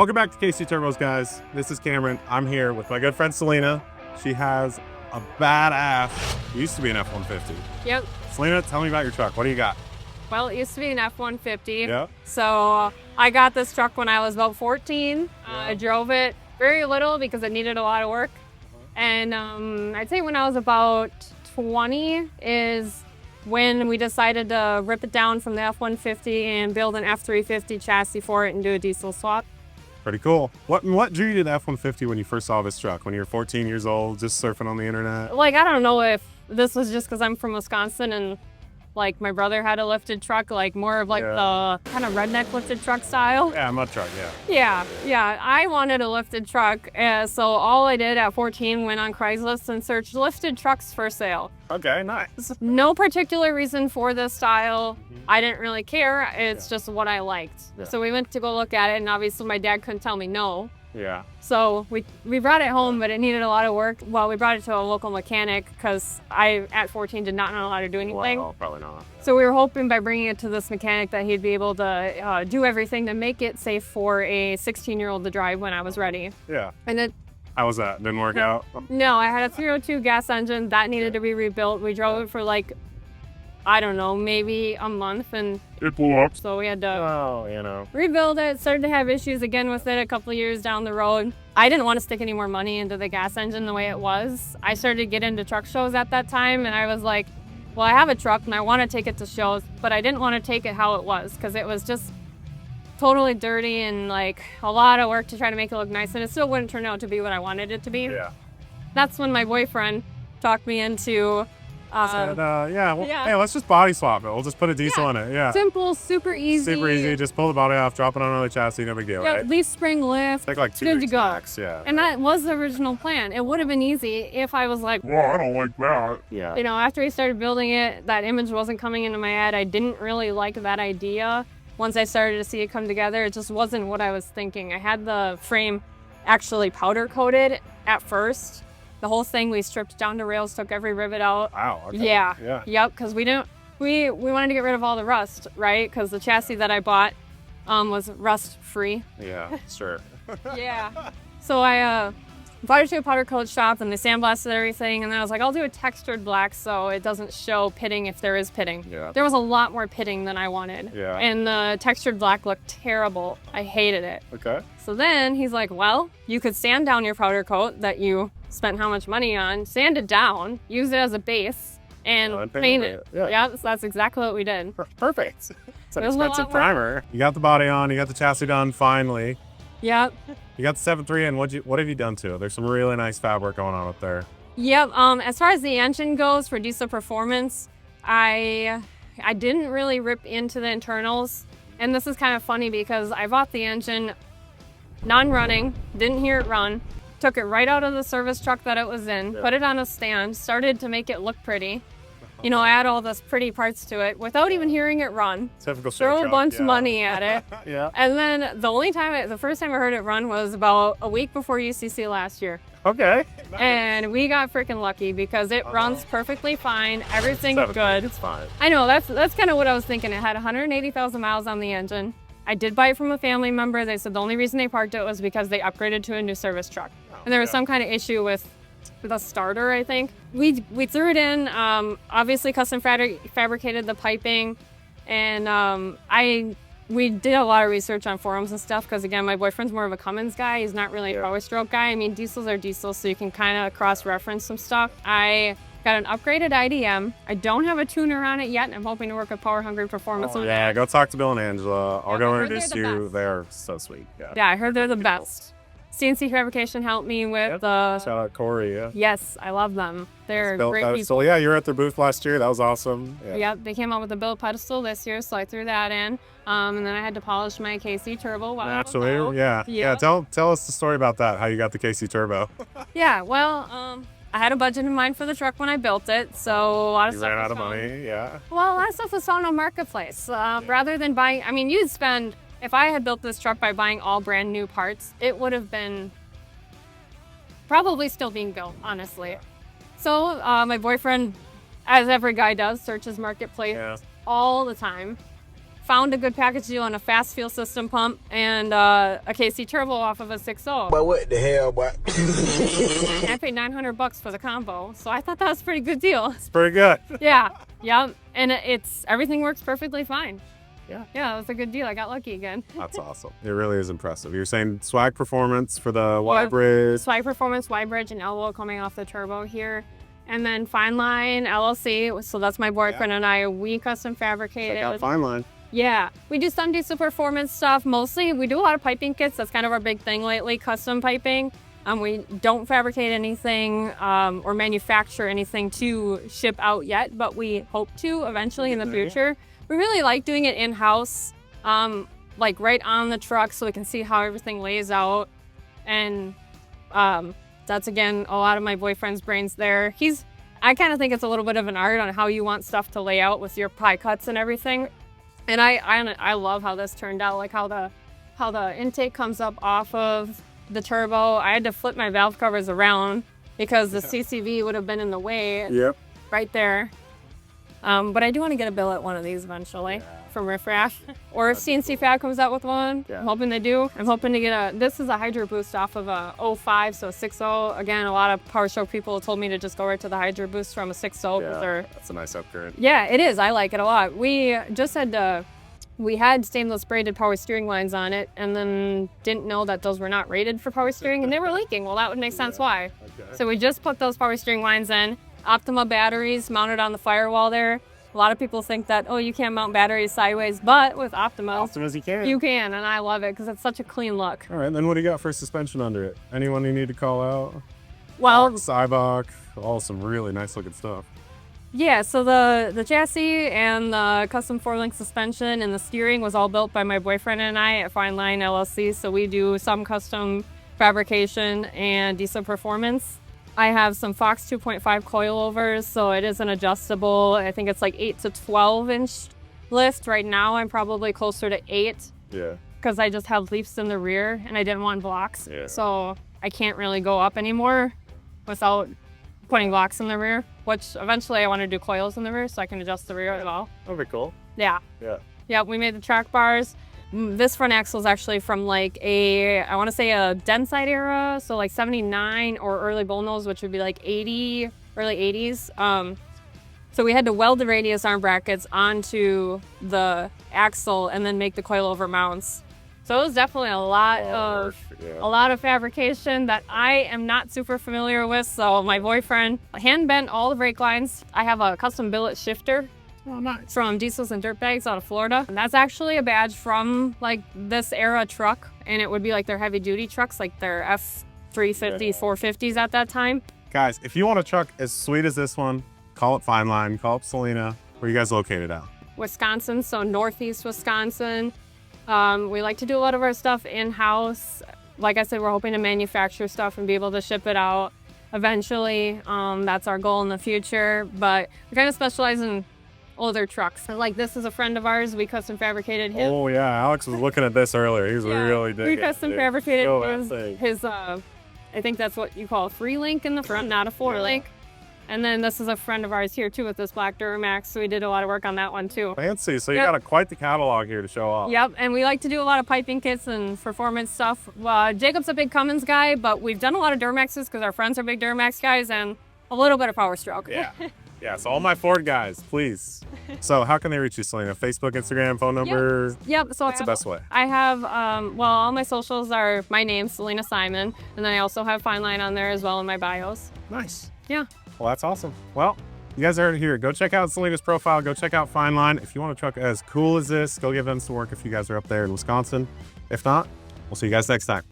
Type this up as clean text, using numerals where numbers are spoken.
Welcome back to KC Turbos, guys. This is Cameron. I'm here with my good friend Celina. She has a badass, used to be an F-150. Yep. Celina, tell me about your truck. What do you got? Well, it used to be an F-150. Yeah. So I got this truck when I was about 14. I drove it very little because it needed a lot of work. And I'd say when I was about 20 is when we decided to rip it down from the F-150 and build an F-350 chassis for it and do a diesel swap. Pretty cool. What drew you to the F-150 when you first saw this truck? When you were 14 years old, just surfing on the internet? Like, I don't know if this was just because I'm from Wisconsin and like my brother had a lifted truck, like more of like the kind of redneck lifted truck style. Yeah, mud truck, yeah. Yeah. I wanted a lifted truck. So all I did at 14 went on Craigslist and searched lifted trucks for sale. Okay, nice. No particular reason for this style. I didn't really care. It's just what I liked. Yeah. So we went to go look at it, and obviously my dad couldn't tell me no. Yeah. So we brought it home, but it needed a lot of work. Well, we brought it to a local mechanic because I, at 14, did not know how to do anything. Well, probably not. So we were hoping by bringing it to this mechanic that he'd be able to do everything to make it safe for a 16-year-old to drive when I was ready. Yeah. And it, How was that? Didn't work out? no, I had a 302 gas engine that needed to be rebuilt. We drove it for like, I don't know, maybe a month, and It blew up. so we had to Oh, you know. rebuild it. Started to have issues again with it a couple of years down the road. I didn't want to stick any more money into the gas engine the way it was. I started to get into truck shows at that time, and I was like, well, I have a truck and I want to take it to shows, but I didn't want to take it how it was because it was just totally dirty and like a lot of work to try to make it look nice, and it still wouldn't turn out to be what I wanted it to be. Yeah. That's when my boyfriend talked me into Said, yeah. hey, let's just body swap it. We'll just put a diesel in it. Yeah. simple, super easy. Super easy. Just pull the body off, drop it on another chassis, no big deal, Yeah, right? leaf spring lift. Take like 2 good to weeks go. max, yeah. And that was the original plan. It would have been easy if I was like, Well, I don't like that. Yeah. you know, after we started building it, that image wasn't coming into my head. I didn't really like that idea. Once I started to see it come together, it just wasn't what I was thinking. I had the frame actually powder coated at first. The whole thing we stripped down to rails, took every rivet out. Wow. Okay. Yeah. Yep, because we wanted to get rid of all the rust, right? Because the chassis that I bought was rust free. Yeah, sure. Yeah. So I brought it to a powder coat shop and they sandblasted everything, and then I was like, I'll do a textured black so it doesn't show pitting if there is pitting. Yeah. There was a lot more pitting than I wanted. Yeah. And the textured black looked terrible. I hated it. Okay. So then he's like, well, you could sand down your powder coat that you spent how much money on, sand it down, use it as a base, and paint it. Yeah. So that's exactly what we did. Perfect. It's an It was a lot expensive more. primer. You got the body on, you got the chassis done finally. Yep. You got the 7.3 in. What have you done to it? There's some really nice fabric going on up there. Yep. As far as the engine goes for diesel performance, I didn't really rip into the internals. And this is kind of funny because I bought the engine non-running, didn't hear it run, took it right out of the service truck that it was in, put it on a stand, started to make it look pretty. You know, add all those pretty parts to it without even hearing it run. Typical Throw a bunch of money at it. Yeah. And then the first time I heard it run was about a week before UCC last year. Okay. And we got freaking lucky because it runs perfectly fine. Everything's good. It's fine. I know, that's kind of what I was thinking. It had 180,000 miles on the engine. I did buy it from a family member. They said the only reason they parked it was because they upgraded to a new service truck. And there was some kind of issue with the starter, I think. We threw it in, obviously custom fabricated the piping, and we did a lot of research on forums and stuff because, again, my boyfriend's more of a Cummins guy. He's not really a Powerstroke guy. I mean, diesels are diesels, so you can kind of cross-reference some stuff. I got an upgraded IDM. I don't have a tuner on it yet, and I'm hoping to work with Power Hungry Performance on Yeah, go talk to Bill and Angela. I'll go I heard introduce they're the you. best. They're so sweet. Yeah. Yeah, I heard they're the best. CNC Fabrication helped me with the... Shout out Corey, yeah. Yes, I love them. They're great people. So yeah, you were at their booth last year. That was awesome. Yeah. Yep, they came out with a build pedestal this year, so I threw that in. And then I had to polish my KC Turbo while I was out. Absolutely, yeah. Tell us the story about that. How you got the KC Turbo? Yeah, well, I had a budget in mind for the truck when I built it, so a lot of You stuff ran out was of found. money, yeah. Well, a lot of stuff was found on Marketplace. Rather than buying, I mean, you'd spend, if I had built this truck by buying all brand new parts, it would have been probably still being built, honestly. So my boyfriend, as every guy does, searches Marketplace all the time. found a good package deal on a fast fuel system pump and a KC turbo off of a 6.0. But what the hell, boy? I paid $900 for the combo, so I thought that was a pretty good deal. It's pretty good. Yeah, yeah, and everything works perfectly fine. Yeah. Yeah, it was a good deal. I got lucky again. That's awesome. It really is impressive. You're saying swag performance for the Y-bridge. Swag performance, Y-bridge, and elbow coming off the turbo here. And then Fine Line LLC, so that's my boyfriend and I. We custom fabricated. Check out Fine Line. Yeah, we do some diesel performance stuff. Mostly, we do a lot of piping kits. That's kind of our big thing lately, custom piping. We don't fabricate anything or manufacture anything to ship out yet, but we hope to eventually in the future. We really like doing it in-house, like right on the truck so we can see how everything lays out. And that's, again, a lot of my boyfriend's brains there. I kind of think it's a little bit of an art on how you want stuff to lay out with your pie cuts and everything. And I love how this turned out, like how the intake comes up off of the turbo. I had to flip my valve covers around because the CCV would have been in the way. Yep. Right there. But I do want to get a billet one of these eventually from Riff Raff. Or if CNC Fab comes out with one, I'm hoping they do. I'm hoping to get this is a Hydro Boost off of a 05, so a 6.0. Again, a lot of Powerstroke people told me to just go right to the Hydro Boost from a 6.0. Yeah, that's a nice upgrade. Yeah, it is. I like it a lot. We just we had stainless braided power steering lines on it and then didn't know that those were not rated for power steering and they were leaking. Well, that would make sense why. Okay. So we just put those power steering lines in. Optima batteries mounted on the firewall there. A lot of people think that, oh, you can't mount batteries sideways, but with Optimas you can. You can, and I love it because it's such a clean look. All right, then what do you got for suspension under it? Anyone you need to call out? Well, Cybok, all some really nice looking stuff. Yeah, so the chassis and the custom 4-link suspension and the steering was all built by my boyfriend and I at Fine Line LLC, so we do some custom fabrication and diesel performance. I have some Fox 2.5 coilovers, so it is an adjustable. I think it's like 8 to 12 inch lift. Right now, I'm probably closer to 8. Yeah. Because I just have leafs in the rear and I didn't want blocks. Yeah. So I can't really go up anymore without putting blocks in the rear, which eventually I want to do coils in the rear so I can adjust the rear as well. That'd be cool. Yeah. Yeah. Yeah, we made the track bars. This front axle is actually from like I want to say a Denside era, so like 79 or early bullnose, which would be like 80, early 80s. So we had to weld the radius arm brackets onto the axle and then make the coilover mounts. So it was definitely a lot of fabrication that I am not super familiar with. So my boyfriend hand bent all the brake lines. I have a custom billet shifter. Oh, nice. From Diesels and Dirtbags out of Florida. And that's actually a badge from like this era truck, and it would be like their heavy duty trucks, like their F-350, 450s at that time. Guys, if you want a truck as sweet as this one, call it Fine Line, call up Celina. Where are you guys located at? Wisconsin, so northeast Wisconsin. We like to do a lot of our stuff in-house. Like I said, we're hoping to manufacture stuff and be able to ship it out eventually. That's our goal in the future, but we kind of specialize in older trucks. Like this is a friend of ours. We custom fabricated him. Oh yeah, Alex was looking at this earlier. He was really digging. We custom fabricated his I think that's what you call a 3-link in the front, not a 4-link. And then this is a friend of ours here too with this black Duramax. So we did a lot of work on that one too. Fancy. So you got quite the catalog here to show off. Yep, and we like to do a lot of piping kits and performance stuff. Jacob's a big Cummins guy, but we've done a lot of Duramaxes because our friends are big Duramax guys and a little bit of Powerstroke. Yeah. Yeah, so all my Ford guys, please. So how can they reach you, Celina? Facebook, Instagram, phone number? Yep. So what's the best way? I have, all my socials are my name, Celina Simon, and then I also have Fine Line on there as well in my bios. Nice. Yeah. Well, that's awesome. Well, you guys heard it here. Go check out Celina's profile. Go check out Fine Line. If you want a truck as cool as this, go give them some work if you guys are up there in Wisconsin. If not, we'll see you guys next time.